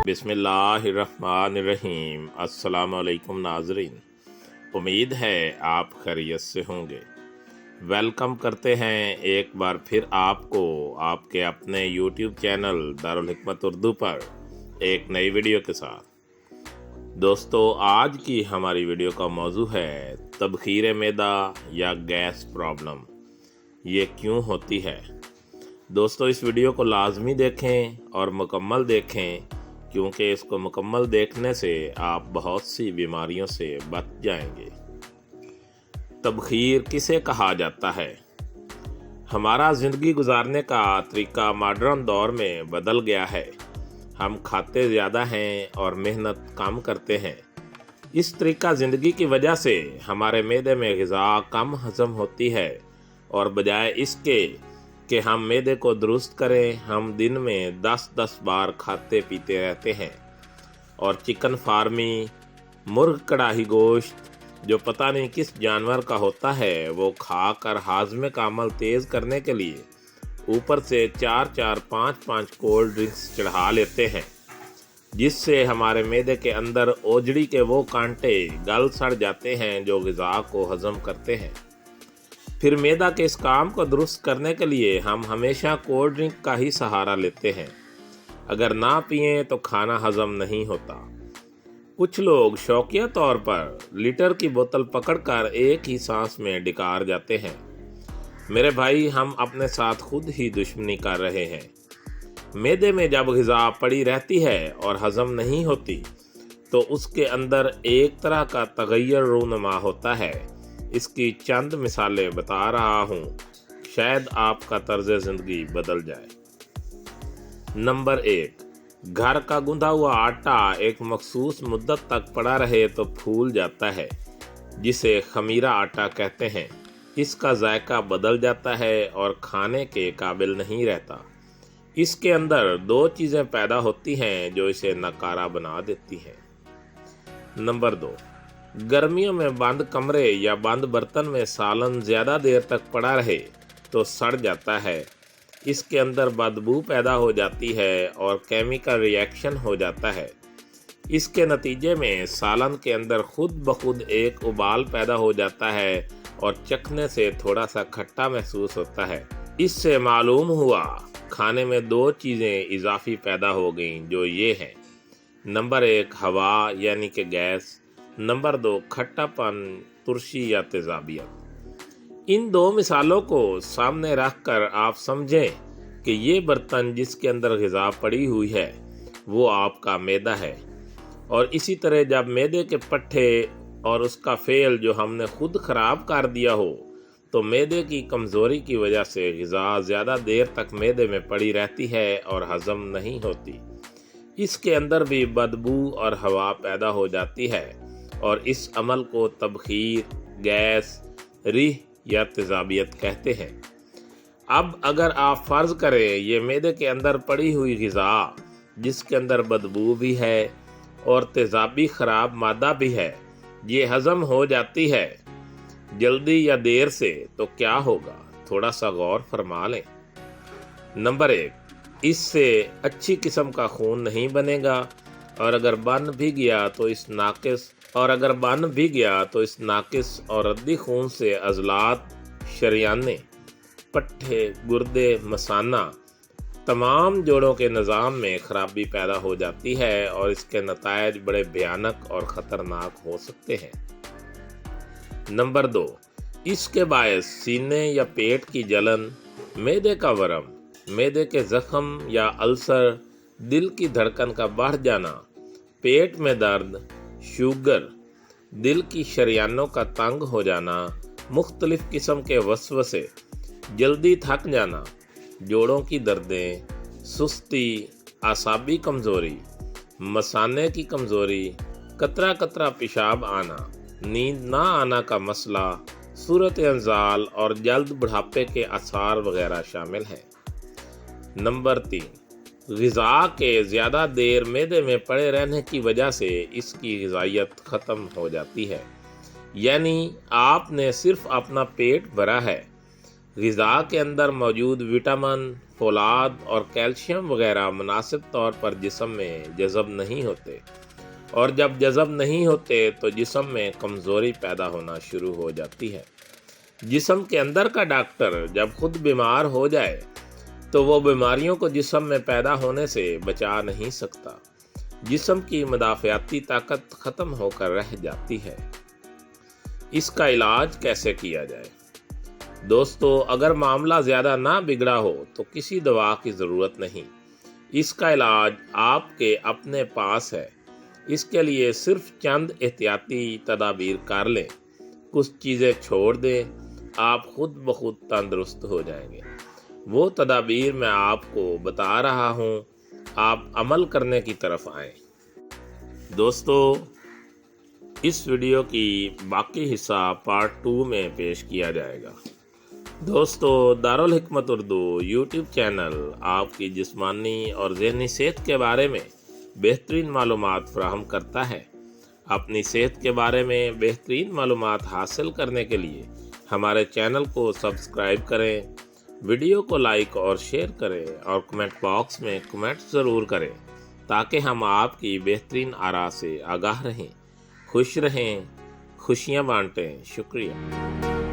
बिस्मिल्लाहिर्रहमानिर्रहीम। अस्सलाम वालेकुम नाज़रीन, उम्मीद है आप खैरियत से होंगे। वेलकम करते हैं एक बार फिर आपको आपके अपने YouTube चैनल दारुल हिकमत उर्दू पर एक नई वीडियो के साथ। दोस्तों, आज की हमारी वीडियो का मौजू है तबखीर मैदा या गैस प्रॉब्लम, ये क्यों होती है। दोस्तों, इस वीडियो को लाजमी देखें और मुकम्मल देखें, क्योंकि इसको मुकम्मल देखने से आप बहुत सी बीमारियों से बच जाएंगे। तबखीर किसे कहा जाता है? हमारा ज़िंदगी गुजारने का तरीका मॉडर्न दौर में बदल गया है। हम खाते ज़्यादा हैं और मेहनत कम करते हैं। इस तरीका ज़िंदगी की वजह से हमारे मैदे में ग़िज़ा कम हज़म होती है, और बजाय इसके कि हम मैदे को दुरुस्त करें, हम दिन में 10-10 बार खाते पीते रहते हैं। और चिकन फार्मी, मुर्ग कढ़ाई गोश्त जो पता नहीं किस जानवर का होता है, वो खाकर हाजमे का अमल तेज़ करने के लिए ऊपर से 4-4, 5-5 कोल्ड ड्रिंक्स चढ़ा लेते हैं, जिससे हमारे मैदे के अंदर ओजड़ी के वो कांटे गल सड़ जाते हैं जो ग़िज़ा को हज़म करते हैं। फिर मैदा के इस काम को दुरुस्त करने के लिए हम हमेशा कोल्ड ड्रिंक का ही सहारा लेते हैं। अगर ना पिएं तो खाना हजम नहीं होता। कुछ लोग शौकिया तौर पर लीटर की बोतल पकड़कर एक ही सांस में डिकार जाते हैं। मेरे भाई, हम अपने साथ खुद ही दुश्मनी कर रहे हैं। मैदे में जब ग़िज़ा पड़ी रहती है और हजम नहीं होती, तो उसके अंदर एक तरह का तगय्युर रूनुमा होता है। इसकी चंद मिसालें बता रहा हूँ, शायद आपका तर्ज ज़िंदगी बदल जाए। नंबर 1, घर का गूंधा हुआ आटा एक मखसूस मुद्दत तक पड़ा रहे तो फूल जाता है, जिसे खमीरा आटा कहते हैं। इसका जायका बदल जाता है और खाने के काबिल नहीं रहता। इसके अंदर 2 चीज़ें पैदा होती हैं जो इसे नकारा बना देती हैं। नंबर 2, गर्मियों में बंद कमरे या बंद बर्तन में सालन ज़्यादा देर तक पड़ा रहे तो सड़ जाता है। इसके अंदर बदबू पैदा हो जाती है और केमिकल रिएक्शन हो जाता है। इसके नतीजे में सालन के अंदर खुद ब खुद एक उबाल पैदा हो जाता है और चखने से थोड़ा सा खट्टा महसूस होता है। इससे मालूम हुआ खाने में 2 चीज़ें इजाफी पैदा हो गईं, जो ये हैं। नंबर 1, हवा यानी कि गैस। नंबर 2, खट्टापन, तुर्शी या तेजाबियत। इन 2 मिसालों को सामने रखकर आप समझें कि ये बर्तन जिसके अंदर ग़िज़ा पड़ी हुई है वो आपका मैदा है। और इसी तरह जब मैदे के पट्टे और उसका फेल जो हमने खुद ख़राब कर दिया हो, तो मैदे की कमज़ोरी की वजह से ग़िज़ा ज़्यादा देर तक मैदे में पड़ी रहती है और हज़म नहीं होती। इसके अंदर भी बदबू और हवा पैदा हो जाती है, और इस अमल को तबखीर, गैस, रिह या तेजाबियत कहते हैं। अब अगर आप फ़र्ज़ करें ये मैदे के अंदर पड़ी हुई ग़िज़ा जिसके अंदर बदबू भी है और तेजाबी ख़राब मादा भी है, ये हज़म हो जाती है जल्दी या देर से, तो क्या होगा? थोड़ा सा गौर फरमा लें। नंबर 1, इससे अच्छी किस्म का खून नहीं बनेगा, और अगर बन भी गया तो इस नाकिस और रद्दी खून से अज़लात, शरियाने, पट्टे, गुर्दे, मसाना, तमाम जोड़ों के निज़ाम में ख़राबी पैदा हो जाती है, और इसके नतायज बड़े भयानक और ख़तरनाक हो सकते हैं। नंबर 2, इसके बायस सीने या पेट की जलन, मैदे का वरम, मैदे के ज़ख्म या अल्सर, दिल की धड़कन का बढ़ जाना, पेट में दर्द, शुगर, दिल की शरियानों का तंग हो जाना, मुख्तलिफ किस्म के वसवसे, जल्दी थक जाना, जोड़ों की दर्दें, सुस्ती, आसाबी कमज़ोरी, मसाने की कमज़ोरी, कतरा कतरा पेशाब आना, नींद ना आना का मसला, सूरत अंजाल और जल्द बुढ़ापे के आसार वगैरह शामिल हैं। नंबर 3, ग़िज़ा के ज़्यादा देर मैदे में पड़े रहने की वजह से इसकी ग़िज़ाइयत ख़त्म हो जाती है। यानी आपने सिर्फ अपना पेट भरा है, غذا کے اندر موجود وٹامن، فولاد اور کیلشیم وغیرہ مناسب طور پر جسم میں جذب نہیں ہوتے، اور جب جذب نہیں ہوتے تو جسم میں کمزوری پیدا ہونا شروع ہو جاتی ہے۔ جسم کے اندر کا ڈاکٹر جب خود بیمار ہو جائے تو وہ بیماریوں کو جسم میں پیدا ہونے سے بچا نہیں سکتا، جسم کی مدافعتی طاقت ختم ہو کر رہ جاتی ہے۔ اس کا علاج کیسے کیا جائے؟ دوستو، اگر معاملہ زیادہ نہ بگڑا ہو تو کسی دوا کی ضرورت نہیں، اس کا علاج آپ کے اپنے پاس ہے۔ اس کے لیے صرف چند احتیاطی تدابیر کر لیں، کچھ چیزیں چھوڑ دیں، آپ خود بخود تندرست ہو جائیں گے۔ وہ تدابیر میں آپ کو بتا رہا ہوں، آپ عمل کرنے کی طرف آئیں۔ دوستو، اس ویڈیو کی باقی حصہ پارٹ 2 میں پیش کیا جائے گا۔ دوستو، دارالحکمت اردو یوٹیوب چینل آپ کی جسمانی اور ذہنی صحت کے بارے میں بہترین معلومات فراہم کرتا ہے۔ اپنی صحت کے بارے میں بہترین معلومات حاصل کرنے کے لیے ہمارے چینل کو سبسکرائب کریں، ویڈیو کو لائک اور شیئر کریں، اور کمنٹ باکس میں کمنٹ ضرور کریں تاکہ ہم آپ کی بہترین آراء سے آگاہ رہیں۔ خوش رہیں، خوشیاں بانٹیں۔ شکریہ۔